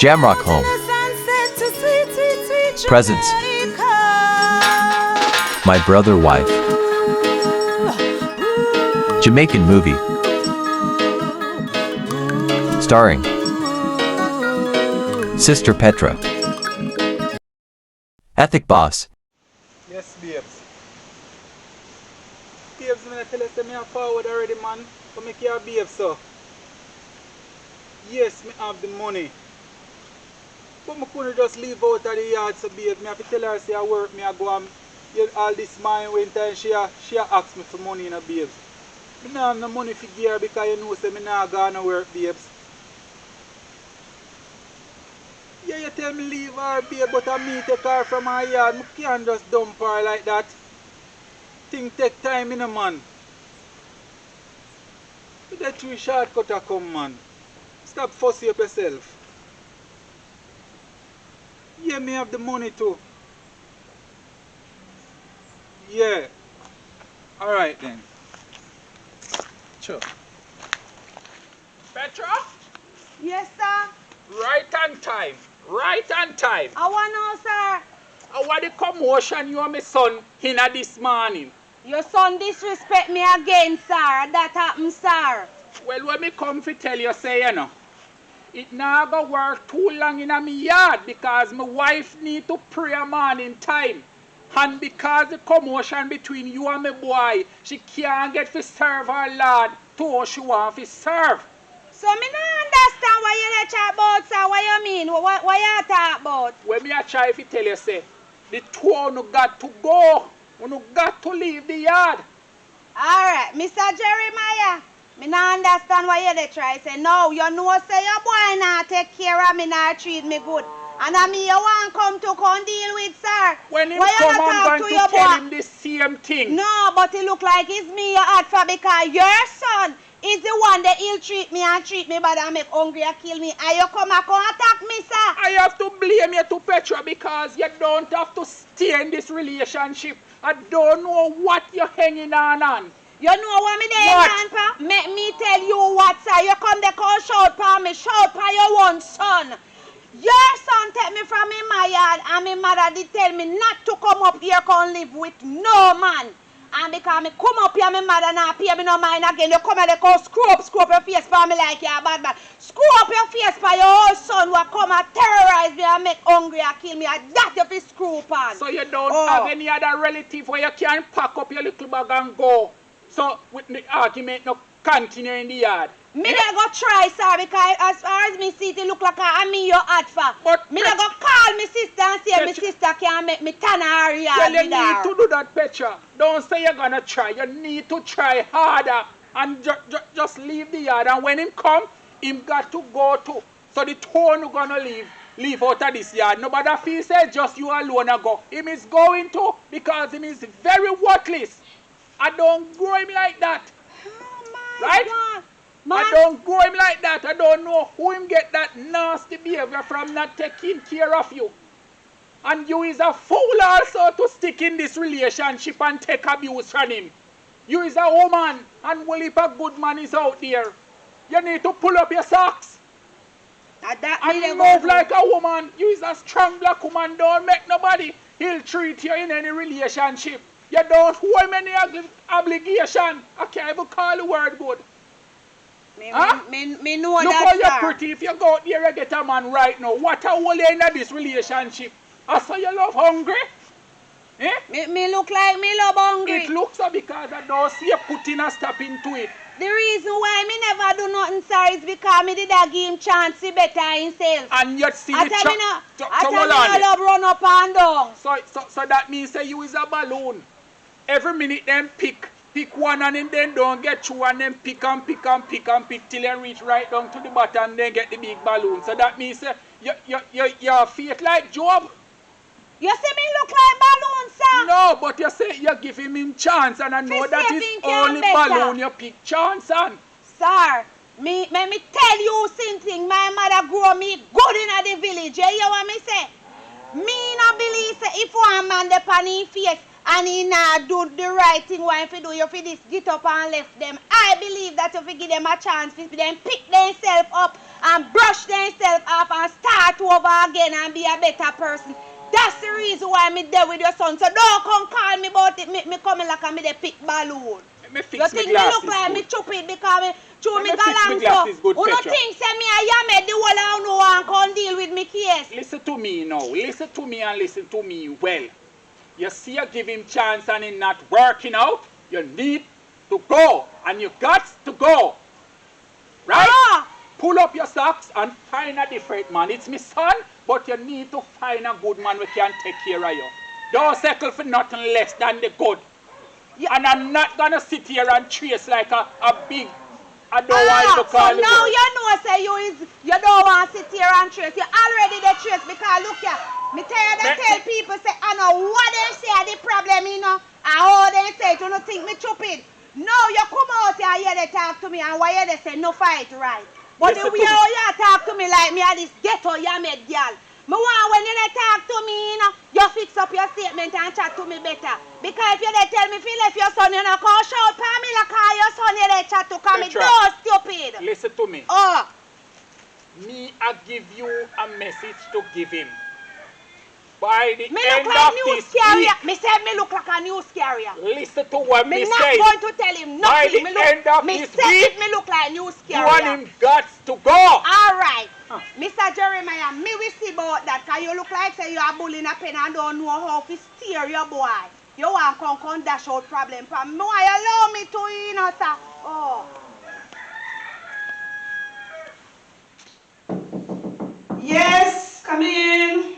Jamrock home. Presents. My brother wife. Jamaican movie. Starring Sister Petra. Ethic boss. Yes, babes. Babes, I'm tell you say me a forward already, man. But me care babes, so. Yes, me have the money. But me couldn't just leave out of the yard, so babes. Me have to tell her say I work, me I go and get all this money when time she ask me for money, you know, babes. Me not have no money for gear because you know say me not gonna work, babes. Yeah, you tell me leave her, babe, but I me take her from her yard. I can't just dump her like that. Things take time, you know, man. But that tree shortcut a come, man. Stop fussing up yourself. Yeah, me have the money too. Yeah. Alright then. Sure. Petra? Yes, sir. Right on time. Right on time. I want to know, sir. I want the commotion you and my son in this morning. Your son disrespect me again, sir. That happened, sir. Well, when me come to tell you, say, you know, it not go work too long in my yard because my wife need to pray a morning time. And because the commotion between you and my boy, she can't get to serve her Lord to how she want to serve. So me not understand what you chat about, sir. What you mean? What you talk about? When me a try to tell you, say, the two of you got to go. You got to leave the yard. Alright, Mr. Jeremiah. Me not understand what you try to say. No, you know say your boy not take care of me, not treat me good. And I mean you want come to come deal with, sir. When he why come, you not I'm talk going to to your tell boy? him the same thing. No, but it look like it's me you ask for because your son is the one that ill treat me and treat me bad and make hungry and kill me. And you come and attack me, sir. I have to blame you to Petra because you don't have to stay in this relationship. I don't know what you're hanging on. You know what me there, What? man? Make me tell you what, sir. You come there, call shout for me, shout for your one son. Your son take me from my yard and my mother did tell me not to come up here come live with no man. And because me come up here, my mother not pay me no mind again. You come and they call screw up your face for me like you're a bad man. Screw up your face for your old son who come and terrorize me and make hungry and kill me. And that you fi screw up on. So you don't have any other relative where you can pack up your little bag and go. So with the argument no continue in the yard. Me yeah? Go try, sir, because as far as me see it look like I'm me your ad for. But me go call me sister and say my sister can't make me turn her yard. Well, you need to do that, Petra. Don't say you're gonna try. You need to try harder and just leave the yard. And when him come, him got to go too. So the two you gonna leave out of this yard. Nobody feels say just you alone a go. Him is going to because him is very worthless. I don't grow him like that. Oh my right? God. I don't grow him like that. I don't know who him get that nasty behavior from not taking care of you. And you is a fool also to stick in this relationship and take abuse from him. You is a woman and well if a good man is out there, you need to pull up your socks. And move like a woman. You is a strong black woman. Don't make nobody ill treat you in any relationship. You don't owe him any obligation. I can't even call the word good. Me know that, look how you're pretty. If you go out there and get a man right now, what a hole in this relationship? I saw you love hungry. Eh? Me look like me love hungry. It looks so because I don't see you putting a stop into it. The reason why me never do nothing, sir, is because me did a give him chance to better himself. And you see I the tell me love run up and down. So that means say you is a balloon. Every minute them pick one and then don't get through and then pick till you reach right down to the bottom and then get the big balloon. So that means you're fake like Job. You see me look like balloon, sir? No, but you say you're giving him chance and I know that is only balloon you pick chance on. Sir, me tell you something. My mother grew me good in the village. You hear what me say? Me no believe say if one man dey on his face and he not do the right thing what if you do, you fi this get up and left them. I believe that if you give them a chance, if them pick themselves up and brush themselves off and start over again and be a better person. That's the reason why I'm there with your son. So don't come call me about it. Me coming like I'm the pick balloon. Me fix You think me look like me stupid because me chew me galang so. Who don't think say me I am the whole of no one can deal with me case? Listen to me now. Listen to me and listen to me well. You see you give him chance and it not working out. You need to go. And you got to go. Right? Ah. Pull up your socks and find a different man. It's my son, but you need to find a good man who can take care of you. Don't settle for nothing less than the good. Yeah. And I'm not gonna sit here and trace like a big. I don't want to call so now you know say you don't want to sit here and trace. You already the trace because look here. Me tell people say I know what they say are the problem, you know. And how they say you don't think me stupid. No, you come out here and they talk to me and why you they say no fight right. But the way how you talk to me like me are this ghetto you made girl. Me want when you talk to me, you know, you fix up your statement and chat to me better. Because if you they tell me if you left your son, you know, call shout for me like how your son you they chat to come me. No stupid. Listen to me. Oh. Me I give you a message to give him. By the me end look like of news this carrier. week, Me say me look like a news carrier. listen to what me Me say. not going to tell him nothing. By the end of me this say week, me look like news you carrier. and him got to go. All right. Mr. Jeremiah, me will see about that because you look like say you are bullying a pen and don't know how to steer your boy. You want to come dash out problem for me. Why allow me to, you know, sir? Oh. Yes, come in.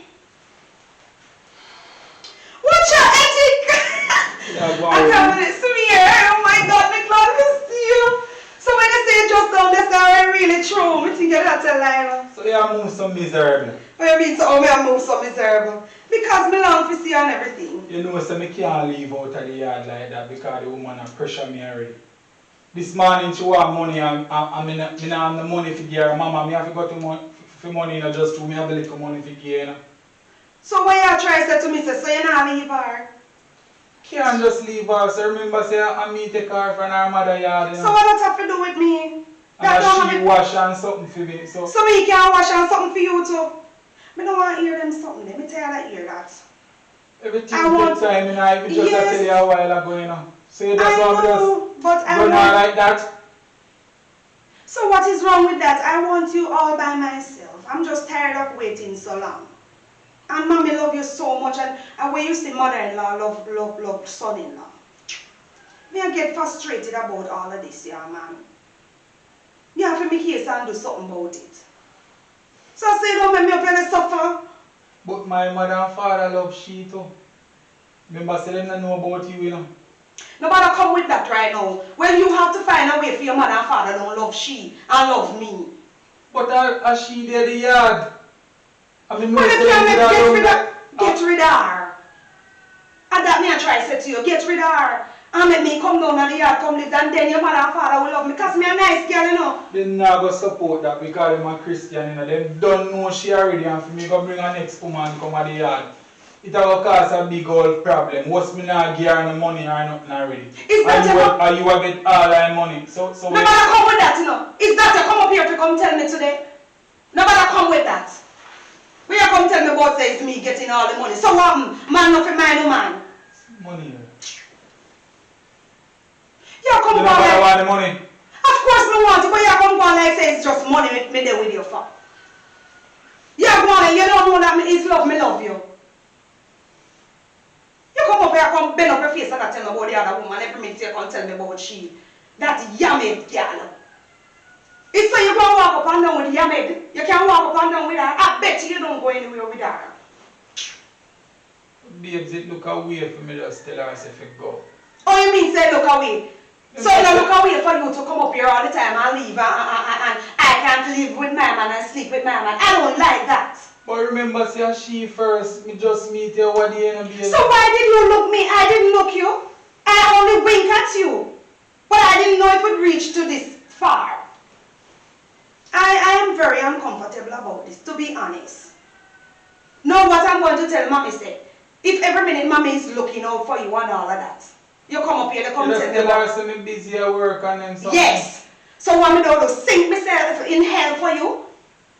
What's your ethic? I can't believe it's me here. Oh my God, my God, I see you. So when I say just down there, that's really true. I think you're not a liar. So you move some miserable. What you mean, so I move so miserable? Because me long to see you and everything. You know, so I can't leave out of the yard like that because the woman has pressure me already. This morning she want money and I don't have the money to give her. Mama, I have to go to for money, you know, just to me have a little money to give her, you know. So when you try to say to me, so you not leave her? Can't just leave her. So remember, say I meet a car from her mother yard, you know. So what does that have to do with me? That And she wash and something for me. So me can wash and something for you too. I don't want to hear them something. Let me tell you that hear that. everything takes time, you know. I just tell you a while ago, you know. So you just want to just but I run know. on like that. So what is wrong with that? I want you all by myself. I'm just tired of waiting so long. And mommy love you so much, and when you see mother-in-law love son-in-law. Me I get frustrated about all of this, yeah, man. Me have to make case and do something about it. So I say don't make me up and suffer. But my mother and father love she too. Remember, say them not know about you, you know. Nobody come with that right now. Well, you have to find a way for your mother and father don't love she and love me. But as she there the yard. I mean, no, Well, say if you get get rid of her. And that me I try to say to you, get rid of her. And make me come down and the yard come live, and then your mother and father will love me. Because me a nice girl, you know. They not go support that because I'm a Christian, you know. They don't know she already, and for me go bring a next woman come at the yard. It will cause a big old problem. What's me not give her no money or nothing already? And you will get all her money. So nobody come with that, you know. Is that you come up here to come tell me today? Nobody come with that. Where you come tell me about say it's me getting all the money. So what, man nothing mind no man? Money. You come You go like, want the money? of course me want it, but you come go like say it's just money with me there with you for. You go on and you don't know that it's love, me love you. You come up here, come bend up your face and tell me about the other woman. Every minute you come tell me about she. That yummy girl. It's so you go walk up and down with Yamed. You can walk up and down with her. I bet you don't go anywhere with her. Babes, it look away for me just tell her if it go. Oh, you mean say look away? So you don't look away for you to come up here all the time and leave and I can't live with my man and sleep with my man. I don't like that. But remember, say she first, me just meet you over there and be. So why did you look me? I didn't look you. I only wink at you. But I didn't know it would reach to this far. I am very uncomfortable about this, to be honest. Now what I'm going to tell mommy say, if every minute mommy is looking out for you and all of that, you come up here to come tell me about. Tell her busy at work and then something. Yes. So want me to sink myself in hell for you?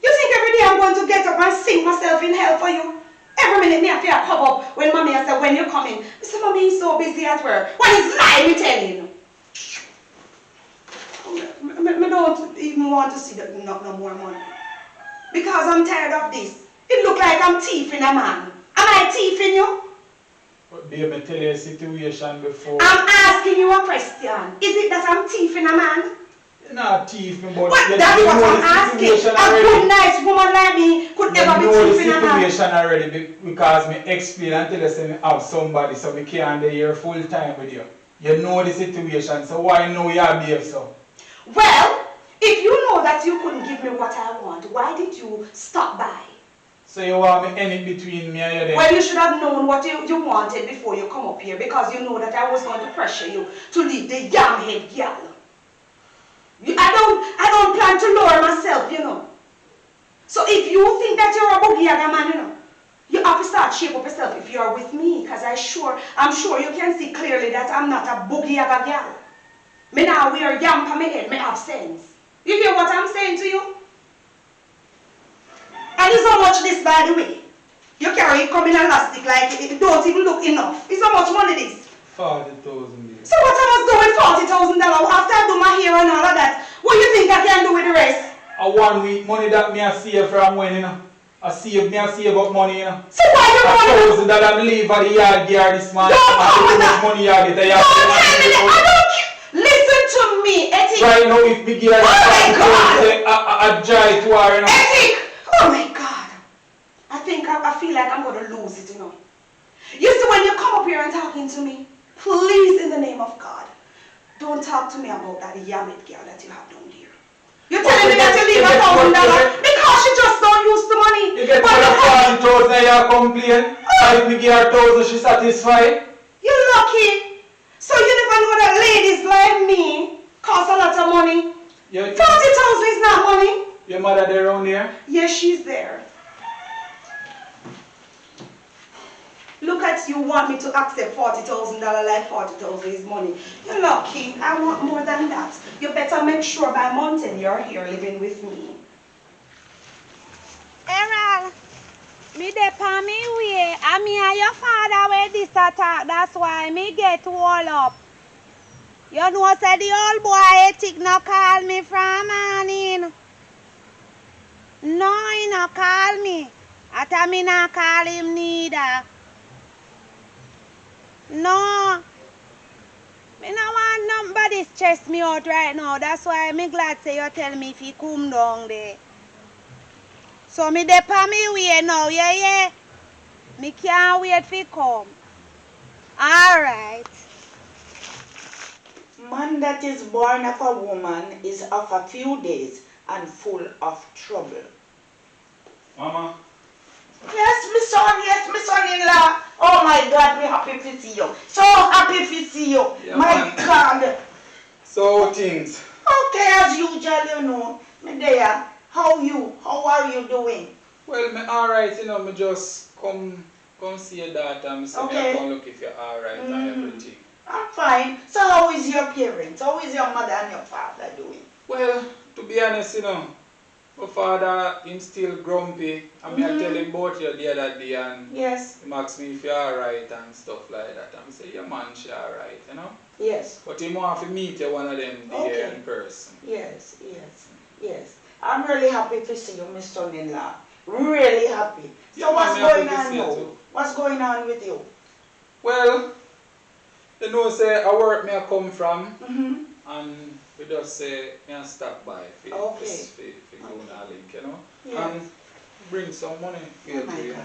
You think every day I'm going to get up and sink myself when you come in, Mr. Mommy is so busy at work. What is lie me telling you? I don't even want to see that no more money. Because I'm tired of this. It look like I'm thieving a man. Am I thieving you? But babe, I tell you a situation before. I'm asking you a question. Is it that I'm thieving a man? You're not thieving, but That's what I'm asking. A good, nice woman like me could never be thieving a man. You know the situation already because me explain and tell you say me have somebody so me can't be here full time with you. You know the situation, so why know you behave so? Well, if you know that you couldn't give me what I want, why did you stop by? So you want me any between me and you then? Well, you should have known what you wanted before you come up here because you know that I was going to pressure you to leave the young head girl. I don't plan to lower myself, you know. So if you think that you're a boogie yaga man, you know, you have to start shape up yourself if you're with me because I'm sure you can see clearly that I'm not a boogie yaga girl. Me now wear yam on my head, me have sense. You hear what I'm saying to you? And it's how much this, by the way. You carry it coming elastic like it don't even look enough. It's how much money this? 40,000. So what I was doing $40,000 after I do my hair and all of that? What do you think I can do with the rest? A 1 week money that me I save from when, you know. I save up money, you know. So why you want $1,000 I leave for the yard gear this man. Don't come with that. Money I get. Don't tell me that. I don't care. Listen to me, Ethic. Right now if me gear Oh my God. a joy to her, you know. Ethic. Oh my God. I feel like I'm going to lose it, you know. You see, when you come up here and talking to me, please, in the name of God, don't talk to me about that yammed girl that you have down there. You're telling me that you leave $1,000 because she just don't use the money. You get $40,000 and you complain. If me give her 1,000, she satisfied. You're lucky. So you never know that ladies like me cost a lot of money. 40,000 is not money. Your mother there around here? Yes, she's there. Look at you want me to accept $40,000 like 40,000 is money. You're lucky. I want more than that. You better make sure by mountain you're here living with me. Errol, me dey pa me way. And me and your father were this attack. That's why me get all up. You know say the old boy Ethic no call me from morning. No, he no call me. Ata me no call him neither. No. Me no want nobody stress me out right now. That's why me glad say you tell me if he come down there. So me dey pa me way now, yeah. Me can't wait for come. Alright. Man that is born of a woman is of a few days and full of trouble. Mama. Yes, my son-in-law. Oh my God, we happy to see you. So happy to see you. Yeah, my man. God. So things. Okay, as usual, you know. Me there. How are you doing? Well, me alright, you know, me just come see your daughter and me say Okay. me come look if you're alright and everything. I'm fine. So how is your parents? How is your mother and your father doing? Well, to be honest, you know, my father him still grumpy. I mean I tell him about you the other day and Yes. he asks me if you're alright and stuff like that. And I say, yeah man, she alright, you know. Yes. But he want to meet you one of them day Okay. in person. Yes. I'm really happy to see you, my son-in-law. Really happy. So Yeah, what's man, I'm going happy to on see you now? too. What's going on with you? Well, you know, say I work me I come from Mm-hmm. and we just say me I stop by for Okay. go on a link, you know. Yes. And bring some money for Oh you my to you. God.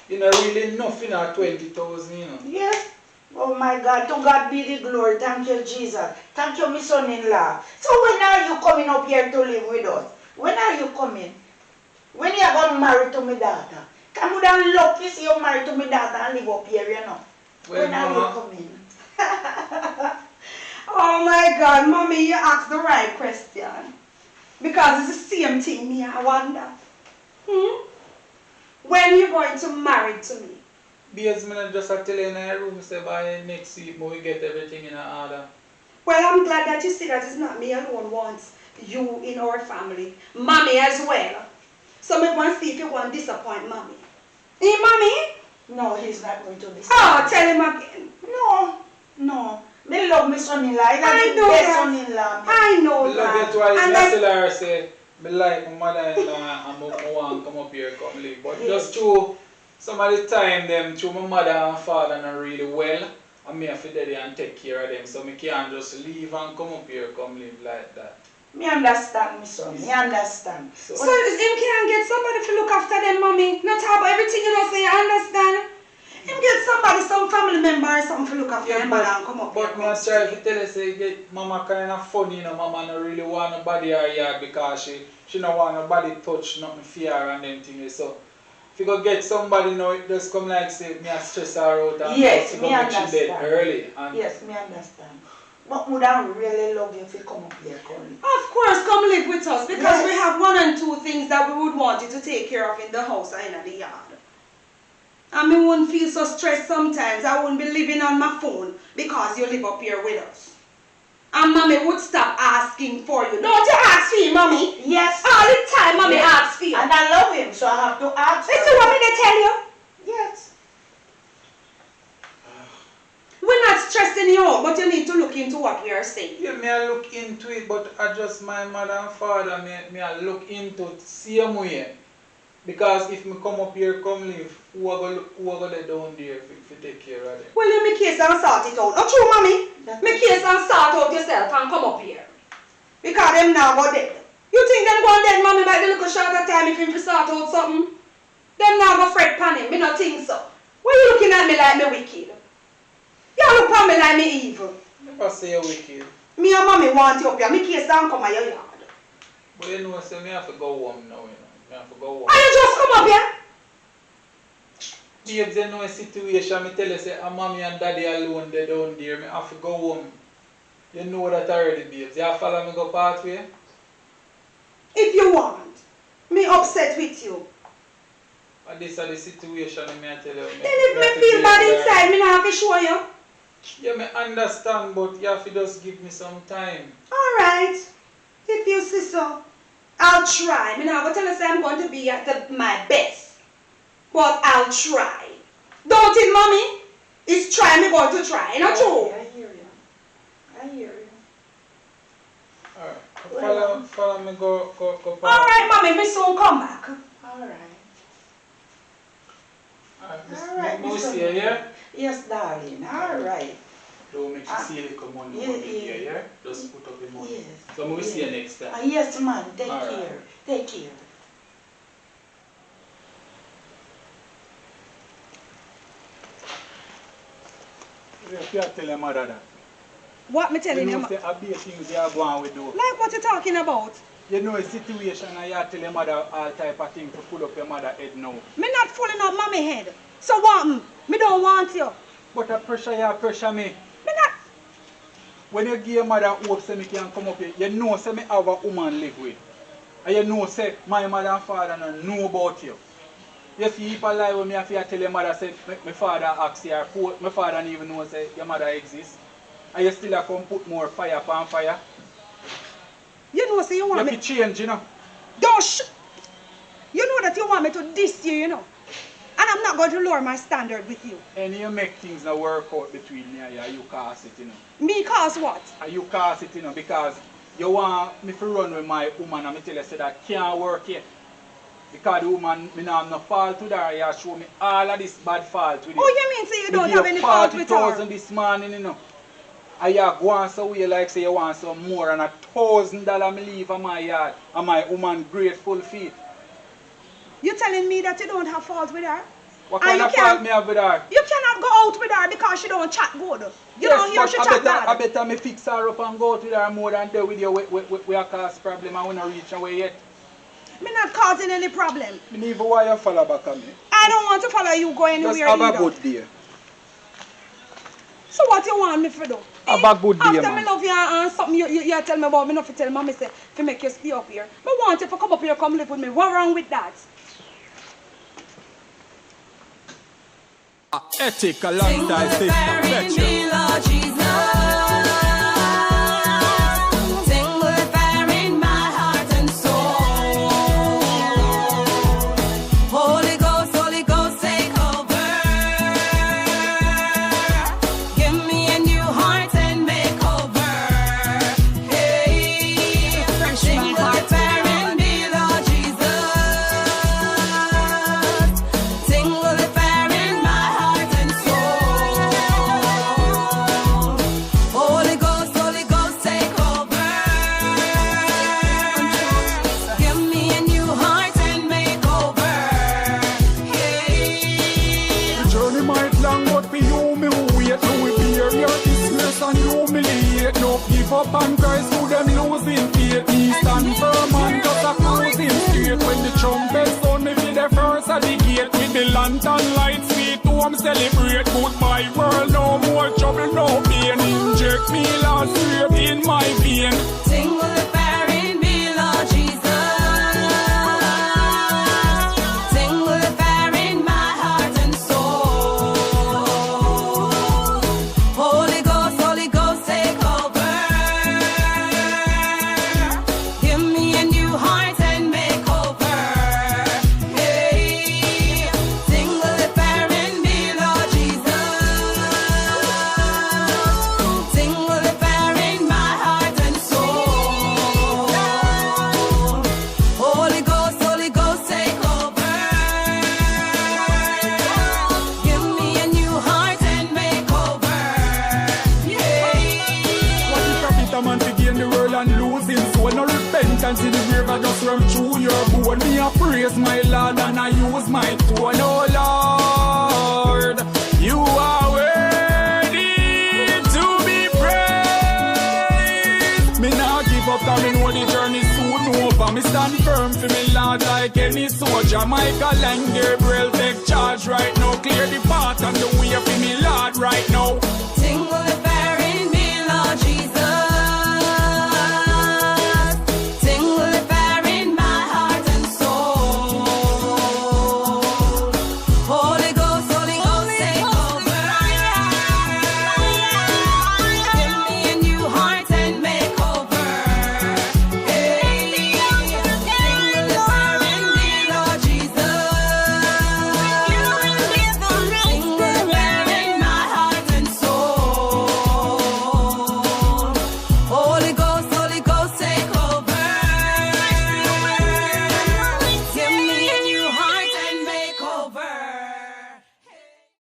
You know really nothing at 20,000, you know. Yes. Oh my God, to God be the glory. Thank you, Jesus. Thank you, my son-in-law. So when are you coming up here to live with us? When are you coming? When you are going to marry to my daughter? Can you then love to see you married to my daughter and live up here, you know? Well, When are Mama, you coming? Oh my God, Mommy, you asked the right question. Because it's the same thing me, I wonder. When you going to marry to me? because I just tell you in a room, say by next week we get everything in order. Well, I'm glad that you see that it's not me alone wants you in our family. Mommy as well. So me want to see if you want to disappoint Mommy. Mommy? No, he's not going to listen. Oh, tell him again. No. Me love my son-in-law. He's I the know best that. son-in-law. I know I love that. it why And I I, tell her say, me like my mother-in-law and I want to come up here come live. But just through some of the time them, through my mother and father not really well, I may have to daddy and take care of them. So me can't just leave and come up here come live like that. Me understand, my son. Me understand. so him can get somebody to look after them, mommy. Not talk about everything you know, so you understand? Him get somebody, some family member or something to look after them and come up here. But me try to tell her say get mama kind of funny, you know, mama no really want nobody her yard because she no want nobody touch nothing fear and them things. So if you go get somebody now, it just come like say me a stress her out and Yes, she me go make she understand. dead early. And Yes, me understand. But would I really love you if you come up here, Connie? Of course, come live with us because Yes. we have 1 and 2 things that we would want you to take care of in the house and in the yard. And me wouldn't feel so stressed sometimes. I wouldn't be living on my phone because you live up here with us. And mommy would stop asking for you. Don't you ask for you, mommy? Yes. All the time, mommy Yes. asks for you. And I love him, so I have to ask. Listen what me they tell you. Yes. We're not stressing you out, but you need to look into what we are saying. yeah, me I look into it, but I just my mother and father, me I look into it same way. Because if me come up here, come live, who are gonna let down there if you take care of them? Well, you make case and sort it out. Not true, mommy. Make case and sort out yourself and come up here. Because them now go dead. You think them go dead, mommy, by the little shorter time if you sort out something? Them now go fret pan him. Me not think so. Why you looking at me like me wicked? You look at me like me evil. Never say you're wicked. Me and mommy want you up here. Me case and come at your yard. But you know, say me have to go home now, you know. Me have to go home. And you just come up here? Babes, you know a situation, me tell you, say, mommy and daddy alone, they down there, me have to go home. You know that already, babes. You follow me go pathway? If you want. Me upset with you. But this is the situation, me I tell you. Then if me feel bad inside, me not have to show you. Yeah, me understand, but you have to just give me some time. Alright. If you see so, I'll try. Me now go tell you say I'm going to be at my best. But I'll try. Don't it, mommy? It's try, me going to try. Not true. I hear you. I hear you. Alright. Follow me go Alright, mommy, me soon come back. Alright. Alright, we see you, yeah? Yes, darling. Alright. Don't make you see it come on Yeah, here, yeah. yeah? Just put up the money. Yes. So we see you next time. Yes, man. Take Alright. care. Take care. You can't tell your mother that. What me telling You you? know, say, a big things you are going with do. Like what you talking about? You know a situation and you tell your mother all type of things to pull up your mother head now. Me not fooling up mommy head. So what? Me don't want you. But the pressure you pressure me. Me not. When you give your mother hope say me can come up here, you know say me have a woman live with. And you know say my mother and father don't know about you. You see if I lie with me have to tell your mother say my father ask you or my father don't even know say your mother exists. And you still have come put more fire upon fire. You know, say you You want have me. to change, you know. Don't You know that you want me to diss you, you know. And I'm not going to lower my standard with you. And you make things not work out between me and you cause it, you know. Me cause what? And you cause it, you know, because you want me to run with my woman and me tell you say that can't work yet. Because the woman, me not have no fault with her, you show me all of this bad fault with it. Oh, you mean say you don't have any fault with her? 40,000 this morning, you know. And you go on so way like say you want some more and $1,000 me leave on my yard and my woman grateful feet. You telling me that you don't have fault with her? What And kind you of can't- fault me have with her? You cannot go out with her because she don't chat good. You don't hear but she I chat better, I bad. better me fix her up and go out with her more than there with you we are cause problem and we not reach away yet. Me not causing any problem. Me need why you follow back on me. I don't want to follow you go anywhere Just have a either. good day. So what you want me to do? Have a good day, After man. me love you and something you tell me about me not to tell mommy say to make you stay up here. Me want you to come up here, come live with me. What wrong with that? Ethic alongside sister Petra. give up on Christ, who them losing faith. Me stand firm and just a cruising straight. When the trumpet sound, me be the first at the gate. With the lantern lights, sweet home celebrate. Goodbye world, no more trouble, no pain. Inject me last straight in my vein. Sing with the fire in me, Lord Jesus. Sing with the fire in my heart and soul. Holy Ghost, take over. Give me a new heart and make over. Hey, sing with the fire in me, Lord Jesus. Sing with the fire in my heart and soul. Holy Ghost, take over. Give me a new heart and make over. Yeah. What is profit a man to gain the world and lose his soul? No repentance in the grave, I just run through your bone. Me a praise my Lord and I use my tone. Oh Lord, you are worthy to be praised. Me nah give up, cause me know the journey soon over. Me stand firm for me Lord like any soldier. Michael Langer,